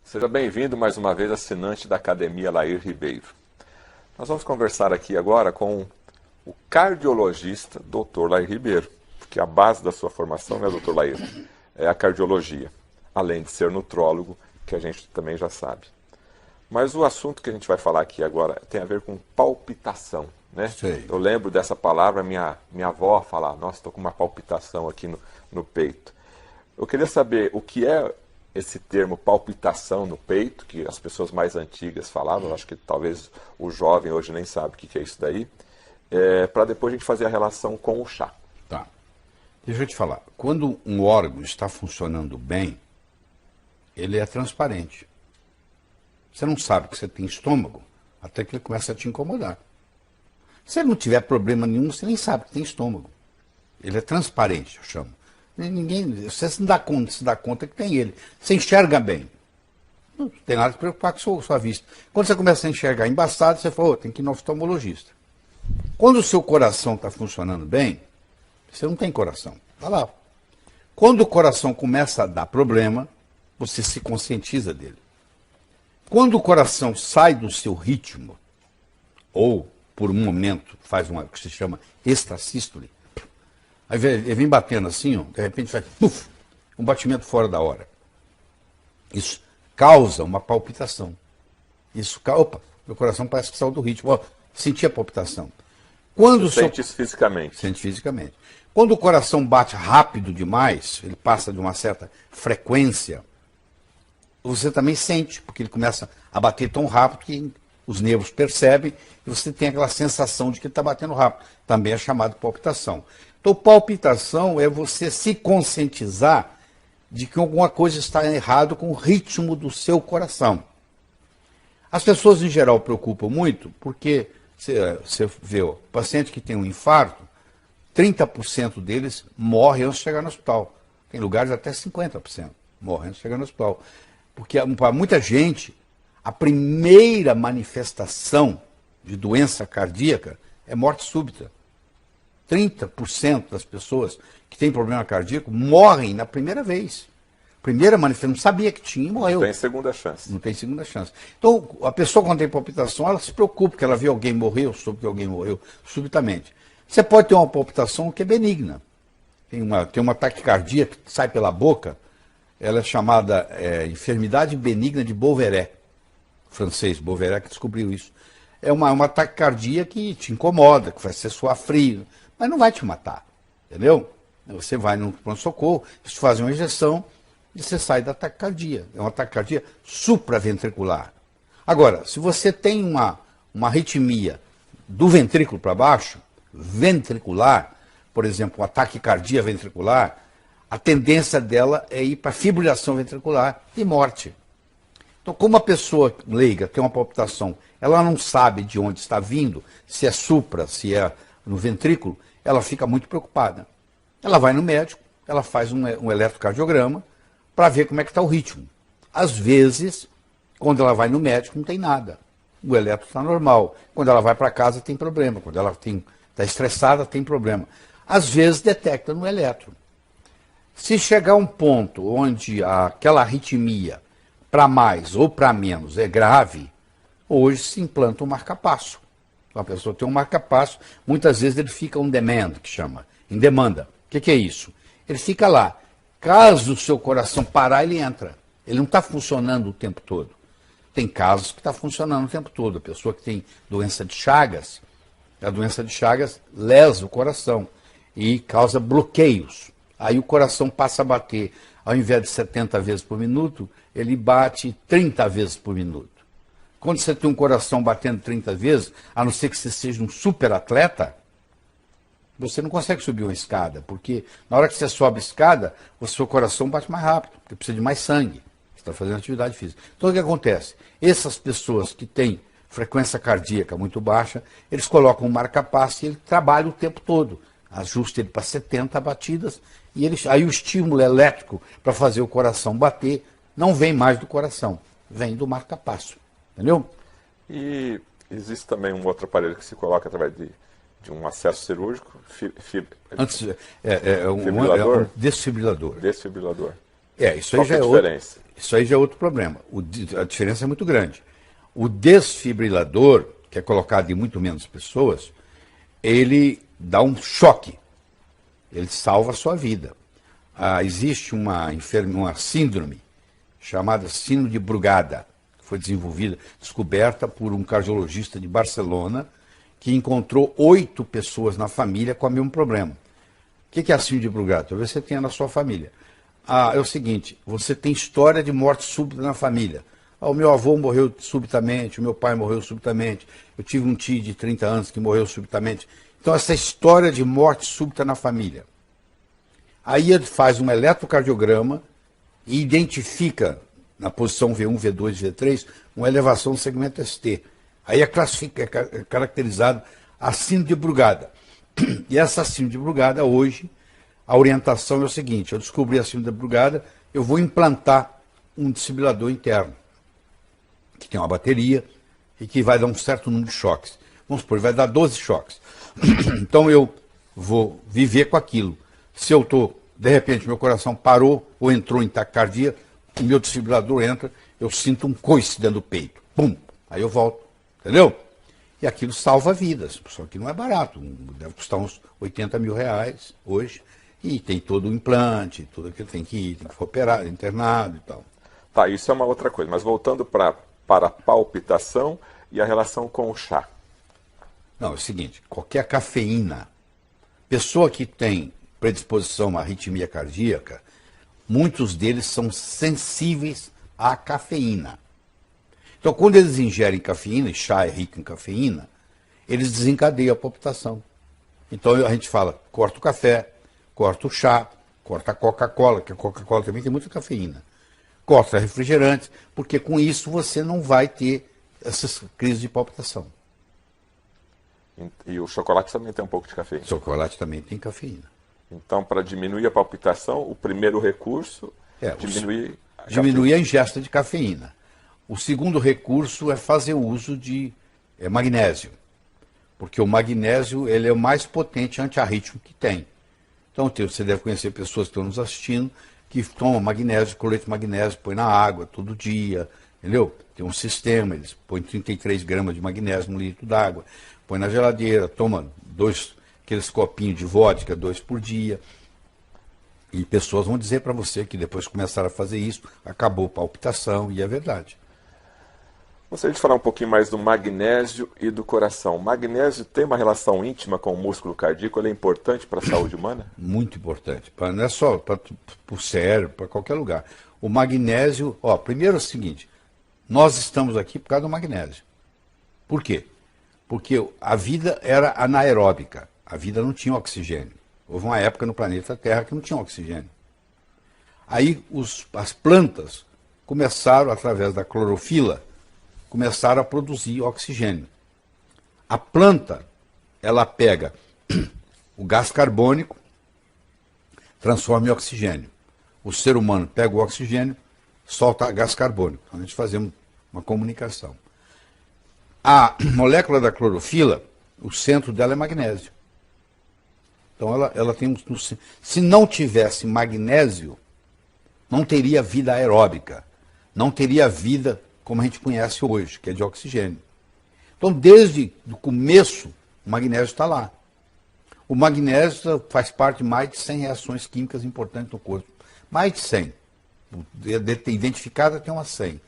Seja bem-vindo mais uma vez, assinante da Academia Lair Ribeiro. Nós vamos conversar aqui agora com o cardiologista Dr. Lair Ribeiro, porque a base da sua formação, né, Dr. Lair, é a cardiologia, além de ser nutrólogo, que a gente também já sabe. Mas o assunto que a gente vai falar aqui agora tem a ver com palpitação, né? Sei. Eu lembro dessa palavra, minha avó falar, nossa, estou com uma palpitação aqui no peito. Eu queria saber o que é esse termo palpitação no peito, que as pessoas mais antigas falavam, acho que talvez o jovem hoje nem sabe o que é isso daí, para depois a gente fazer a relação com o chá. Tá. Deixa eu te falar. Quando um órgão está funcionando bem, ele é transparente. Você não sabe que você tem estômago até que ele começa a te incomodar. Se ele não tiver problema nenhum, você nem sabe que tem estômago. Ele é transparente, eu chamo. Ninguém, você se dá conta que tem ele. Você enxerga bem. Não tem nada a se preocupar com a sua vista. Quando você começa a enxergar embaçado, você fala, tem que ir no oftalmologista. Quando o seu coração está funcionando bem, você não tem coração. Está lá. Quando o coração começa a dar problema, você se conscientiza dele. Quando o coração sai do seu ritmo, ou por um momento faz uma que se chama extrasístole, aí ele vem batendo assim, ó, de repente faz puf, um batimento fora da hora. Isso causa uma palpitação. Opa, meu coração parece que saiu do ritmo. Ó, senti a palpitação. Quando Você sente isso fisicamente? Sente fisicamente. Quando o coração bate rápido demais, ele passa de uma certa frequência, você também sente, porque ele começa a bater tão rápido que os nervos percebem e você tem aquela sensação de que ele está batendo rápido. Também é chamado de palpitação. Então, palpitação é você se conscientizar de que alguma coisa está errado com o ritmo do seu coração. As pessoas, em geral, preocupam muito porque você vê o paciente que tem um infarto, 30% deles morrem antes de chegar no hospital. Tem lugares até 50% morrem antes de chegar no hospital. Porque para muita gente, a primeira manifestação de doença cardíaca é morte súbita. 30% das pessoas que têm problema cardíaco morrem na primeira vez. Primeira manifestação, não sabia que tinha e morreu. Não tem segunda chance. Não tem segunda chance. Então, a pessoa quando tem palpitação, ela se preocupa, porque ela vê alguém morrer, ou soube que alguém morreu subitamente. Você pode ter uma palpitação que é benigna. Tem uma taquicardia que sai pela boca, ela é chamada enfermidade benigna de Bovéret, francês, Bovéret, que descobriu isso. É uma taquicardia que te incomoda, que faz você suar frio, mas não vai te matar, entendeu? Você vai no pronto-socorro, eles fazem uma injeção e você sai da taquicardia. É uma taquicardia supraventricular. Agora, se você tem uma arritmia do ventrículo para baixo, ventricular, por exemplo, uma taquicardia ventricular, a tendência dela é ir para fibrilação ventricular e morte. Então, como a pessoa leiga tem uma palpitação, ela não sabe de onde está vindo, se é supra, se é no ventrículo, ela fica muito preocupada. Ela vai no médico, ela faz um eletrocardiograma para ver como é que está o ritmo. Às vezes, quando ela vai no médico, não tem nada. O eletro está normal. Quando ela vai para casa, tem problema. Quando ela está estressada, tem problema. Às vezes, detecta no eletro. Se chegar a um ponto onde aquela arritmia, para mais ou para menos, é grave, hoje se implanta um marca-passo. Então, a pessoa tem um marca-passo, muitas vezes ele fica on demand, que chama, em demanda. O que é isso? Ele fica lá. Caso o seu coração parar, ele entra. Ele não está funcionando o tempo todo. Tem casos que está funcionando o tempo todo. A pessoa que tem doença de Chagas, a doença de Chagas lesa o coração e causa bloqueios. Aí o coração passa a bater, ao invés de 70 vezes por minuto, ele bate 30 vezes por minuto. Quando você tem um coração batendo 30 vezes, a não ser que você seja um super atleta, você não consegue subir uma escada, porque na hora que você sobe a escada, o seu coração bate mais rápido, porque precisa de mais sangue. Você está fazendo atividade física. Então o que acontece? Essas pessoas que têm frequência cardíaca muito baixa, eles colocam um marca-passo e ele trabalha o tempo todo. Ajusta ele para 70 batidas, e aí o estímulo elétrico para fazer o coração bater não vem mais do coração, vem do marca-passo. Entendeu? E existe também um outro aparelho que se coloca através de um acesso cirúrgico, Antes, fibrilador? um desfibrilador. Desfibrilador. Isso aí Qual que é a diferença? Isso aí já é outro problema. A diferença é muito grande. O desfibrilador, que é colocado em muito menos pessoas, ele dá um choque. Ele salva a sua vida. Existe uma síndrome chamada síndrome de Brugada, que foi descoberta por um cardiologista de Barcelona, que encontrou 8 pessoas na família com o mesmo problema. O que é a síndrome de Brugada? Talvez você tenha na sua família. É o seguinte, você tem história de morte súbita na família. O meu avô morreu subitamente, o meu pai morreu subitamente, eu tive um tio de 30 anos que morreu subitamente. Então, essa história de morte súbita na família. Aí ele faz um eletrocardiograma e identifica, na posição V1, V2, V3, uma elevação do segmento ST. Aí é caracterizado a síndrome de Brugada. E essa síndrome de Brugada, hoje, a orientação é o seguinte, eu descobri a síndrome de Brugada, eu vou implantar um desfibrilador interno, que tem uma bateria e que vai dar um certo número de choques. Vamos supor, vai dar 12 choques. Então eu vou viver com aquilo. Se eu estou, de repente, meu coração parou ou entrou em taquicardia, o meu desfibrilador entra, eu sinto um coice dentro do peito. Pum! Aí eu volto. Entendeu? E aquilo salva vidas. Só que não é barato. Deve custar uns 80 mil reais hoje. E tem todo o implante, tudo aquilo tem que ir operar, internado e tal. Tá, isso é uma outra coisa. Mas voltando para a palpitação e a relação com o chá. Não, é o seguinte, qualquer cafeína, pessoa que tem predisposição à arritmia cardíaca, muitos deles são sensíveis à cafeína. Então, quando eles ingerem cafeína, e chá é rico em cafeína, eles desencadeiam a palpitação. Então, a gente fala, corta o café, corta o chá, corta a Coca-Cola, que a Coca-Cola também tem muita cafeína. Corta refrigerantes, porque com isso você não vai ter essas crises de palpitação. E o chocolate também tem um pouco de cafeína. O chocolate também tem cafeína. Então, para diminuir a palpitação, o primeiro recurso é diminuir a ingesta de cafeína. O segundo recurso é fazer uso de magnésio, porque o magnésio ele é o mais potente antiarrítmico que tem. Então, você deve conhecer pessoas que estão nos assistindo que tomam magnésio, cloreto de magnésio, põe na água todo dia, entendeu? Tem um sistema, eles põem 33 gramas de magnésio no litro d'água, põe na geladeira, toma aqueles copinhos de vodka, 2 por dia. E pessoas vão dizer para você que depois que começaram a fazer isso, acabou a palpitação, e é verdade. Gostaria de falar um pouquinho mais do magnésio e do coração. O magnésio tem uma relação íntima com o músculo cardíaco, ele é importante para a saúde humana? Muito importante, não é só para o cérebro, para qualquer lugar. O magnésio, primeiro é o seguinte, nós estamos aqui por causa do magnésio. Por quê? Porque a vida era anaeróbica, a vida não tinha oxigênio. Houve uma época no planeta Terra que não tinha oxigênio. Aí as plantas começaram, através da clorofila, começaram a produzir oxigênio. A planta, ela pega o gás carbônico, transforma em oxigênio. O ser humano pega o oxigênio, solta gás carbônico. Então a gente faz uma comunicação. A molécula da clorofila, o centro dela é magnésio. Então ela tem se não tivesse magnésio, não teria vida aeróbica, não teria vida como a gente conhece hoje, que é de oxigênio. Então, desde o começo, o magnésio está lá. O magnésio faz parte de mais de 100 reações químicas importantes no corpo. Mais de 100. Identificada tem umas 100.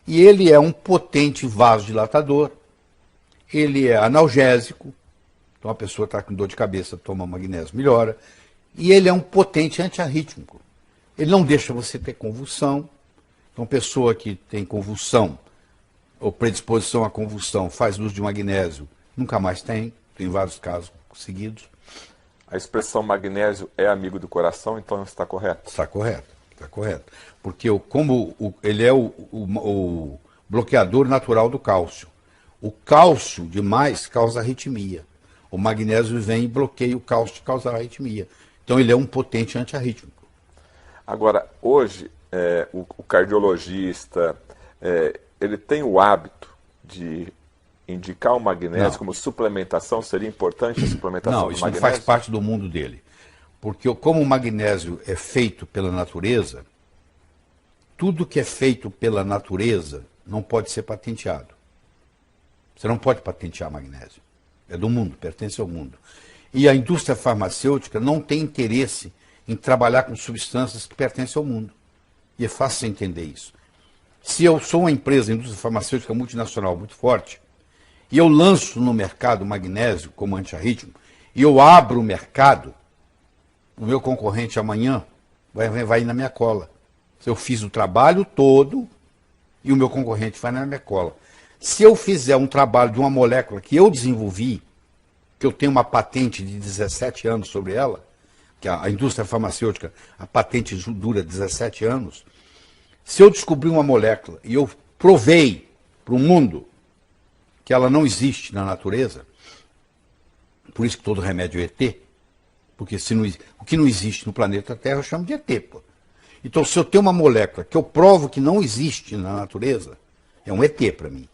E ele é um potente vasodilatador, ele é analgésico, então a pessoa está com dor de cabeça, toma magnésio, melhora. E ele é um potente antiarrítmico. Ele não deixa você ter convulsão. Então, pessoa que tem convulsão ou predisposição à convulsão, faz uso de magnésio, nunca mais tem vários casos seguidos. A expressão magnésio é amigo do coração, então está correto? Está correto, está correto. Porque ele é o bloqueador natural do cálcio. O cálcio demais causa arritmia. O magnésio vem e bloqueia o cálcio de causar arritmia. Então ele é um potente antiarrítmico. Agora, hoje, o cardiologista, ele tem o hábito de indicar o magnésio como suplementação? Seria importante a suplementação do magnésio? Não, isso não faz parte do mundo dele. Porque como o magnésio é feito pela natureza, tudo que é feito pela natureza não pode ser patenteado. Você não pode patentear magnésio. É do mundo, pertence ao mundo. E a indústria farmacêutica não tem interesse em trabalhar com substâncias que pertencem ao mundo. E é fácil você entender isso. Se eu sou uma empresa, indústria farmacêutica multinacional muito forte, e eu lanço no mercado magnésio como antiarrítmico, e eu abro o mercado, o meu concorrente amanhã vai ir na minha cola. Eu fiz o trabalho todo e o meu concorrente vai na minha cola. Se eu fizer um trabalho de uma molécula que eu desenvolvi, que eu tenho uma patente de 17 anos sobre ela, que a indústria farmacêutica, a patente dura 17 anos, se eu descobrir uma molécula e eu provei para o mundo que ela não existe na natureza, por isso que todo remédio é ET, porque se não, o que não existe no planeta Terra eu chamo de ET, pô. Então, se eu tenho uma molécula que eu provo que não existe na natureza, é um ET para mim.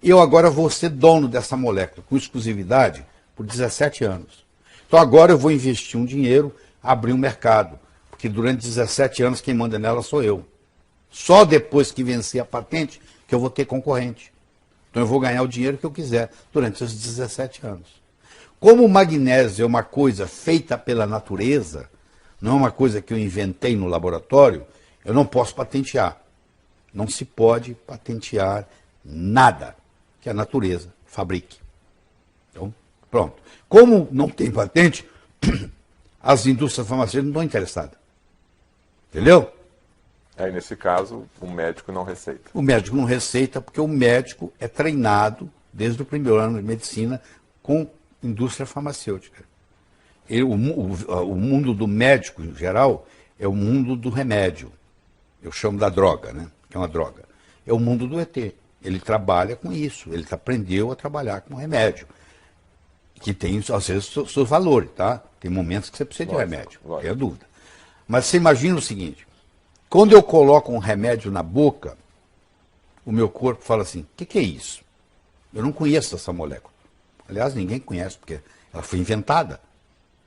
Eu agora vou ser dono dessa molécula com exclusividade por 17 anos. Então agora eu vou investir um dinheiro, abrir um mercado, porque durante 17 anos quem manda nela sou eu. Só depois que vencer a patente que eu vou ter concorrente. Então eu vou ganhar o dinheiro que eu quiser durante esses 17 anos. Como o magnésio é uma coisa feita pela natureza, não é uma coisa que eu inventei no laboratório, eu não posso patentear. Não se pode patentear nada que a natureza fabrique. Então, pronto. Como não tem patente, as indústrias farmacêuticas não estão interessadas. Entendeu? Aí, nesse caso, o médico não receita. O médico não receita porque o médico é treinado desde o primeiro ano de medicina com indústria farmacêutica. O mundo do médico, em geral, é o mundo do remédio. Eu chamo da droga, né? Que é uma droga. É o mundo do ET. Ele trabalha com isso. Ele aprendeu a trabalhar com remédio. Que tem, às vezes, seus valores, tá? Tem momentos que você precisa de remédio, não tem dúvida. Mas você imagina o seguinte, quando eu coloco um remédio na boca, o meu corpo fala assim, o que é isso? Eu não conheço essa molécula. Aliás, ninguém conhece, porque ela foi inventada.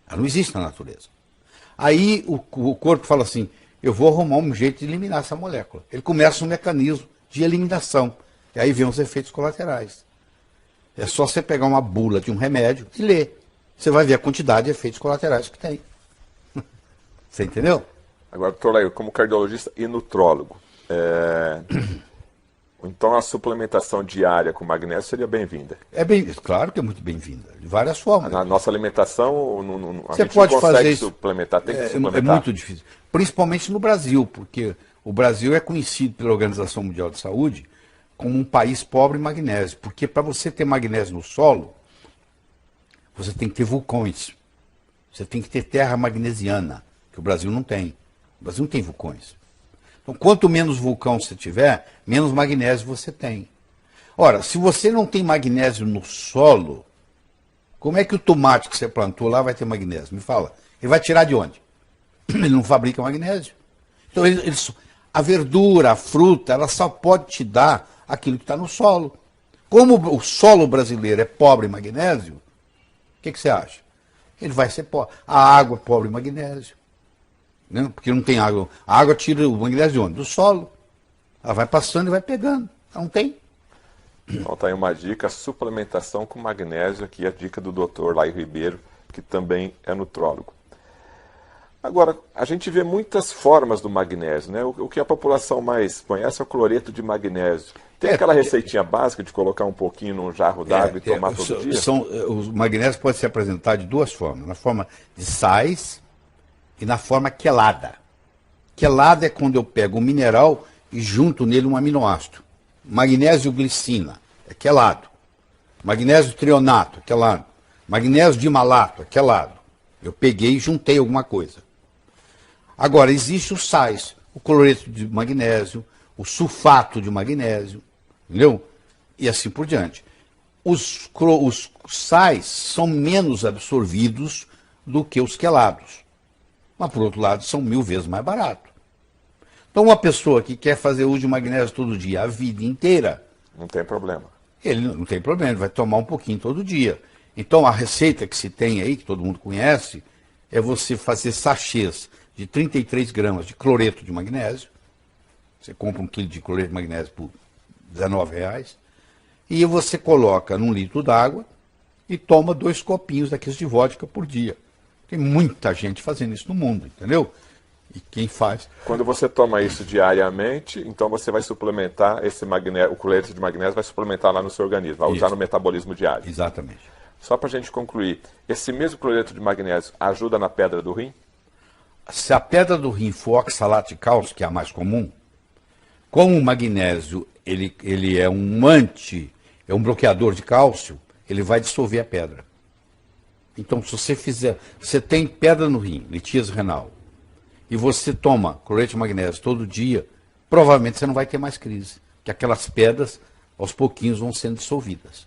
Ela não existe na natureza. Aí o corpo fala assim, eu vou arrumar um jeito de eliminar essa molécula. Ele começa um mecanismo de eliminação. E aí vem os efeitos colaterais. É só você pegar uma bula de um remédio e ler. Você vai ver a quantidade de efeitos colaterais que tem. Você entendeu? Agora, doutor Lair, como cardiologista e nutrólogo, então a suplementação diária com magnésio seria bem-vinda? Claro que é muito bem-vinda, de várias formas. Na nossa alimentação, a você gente pode não consegue fazer isso, suplementar, tem que suplementar. É muito difícil, principalmente no Brasil, porque o Brasil é conhecido pela Organização Mundial de Saúde como um país pobre em magnésio, porque para você ter magnésio no solo, você tem que ter vulcões, você tem que ter terra magnesiana, que o Brasil não tem. O Brasil não tem vulcões. Então, quanto menos vulcão você tiver, menos magnésio você tem. Ora, se você não tem magnésio no solo, como é que o tomate que você plantou lá vai ter magnésio? Me fala. Ele vai tirar de onde? Ele não fabrica magnésio. Então, a verdura, a fruta, ela só pode te dar aquilo que está no solo. Como o solo brasileiro é pobre em magnésio, o que você acha? Ele vai ser pobre. A água é pobre em magnésio. Né? Porque não tem água. A água tira o magnésio de onde? Do solo. Ela vai passando e vai pegando. Ela não tem. Então tá aí uma dica, suplementação com magnésio, aqui a dica do Dr. Lair Ribeiro, que também é nutrólogo. Agora, a gente vê muitas formas do magnésio, né? O que a população mais conhece é o cloreto de magnésio. Tem aquela receitinha básica de colocar um pouquinho num jarro d'água e tomar todo dia? Os magnésios podem se apresentar de duas formas. Na forma de sais e na forma quelada. Quelada é quando eu pego um mineral e junto nele um aminoácido. Magnésio glicina, é quelado. Magnésio trionato, é quelado. Magnésio dimalato, é quelado. Eu peguei e juntei alguma coisa. Agora, existem os sais, o cloreto de magnésio, o sulfato de magnésio, entendeu? E assim por diante. Os sais são menos absorvidos do que os quelados. Mas, por outro lado, são 1000 vezes mais baratos. Então, uma pessoa que quer fazer uso de magnésio todo dia, a vida inteira... Não tem problema. Ele não tem problema, ele vai tomar um pouquinho todo dia. Então, a receita que se tem aí, que todo mundo conhece, é você fazer sachês de 33 gramas de cloreto de magnésio, Você compra 1 quilo de cloreto de magnésio por R$19, e você coloca num litro d'água e toma 2 copinhos daqueles de vodka por dia. Tem muita gente fazendo isso no mundo, entendeu? E quem faz... Quando você toma isso diariamente, então você vai suplementar esse magnésio, o cloreto de magnésio vai suplementar lá no seu organismo, vai usar no metabolismo diário. Exatamente. Só para a gente concluir, esse mesmo cloreto de magnésio ajuda na pedra do rim? Se a pedra do rim for oxalato de cálcio, que é a mais comum, como o magnésio ele é um bloqueador de cálcio, ele vai dissolver a pedra. Então, se você tem pedra no rim, litíase renal, e você toma cloreto de magnésio todo dia, provavelmente você não vai ter mais crise, porque aquelas pedras, aos pouquinhos, vão sendo dissolvidas.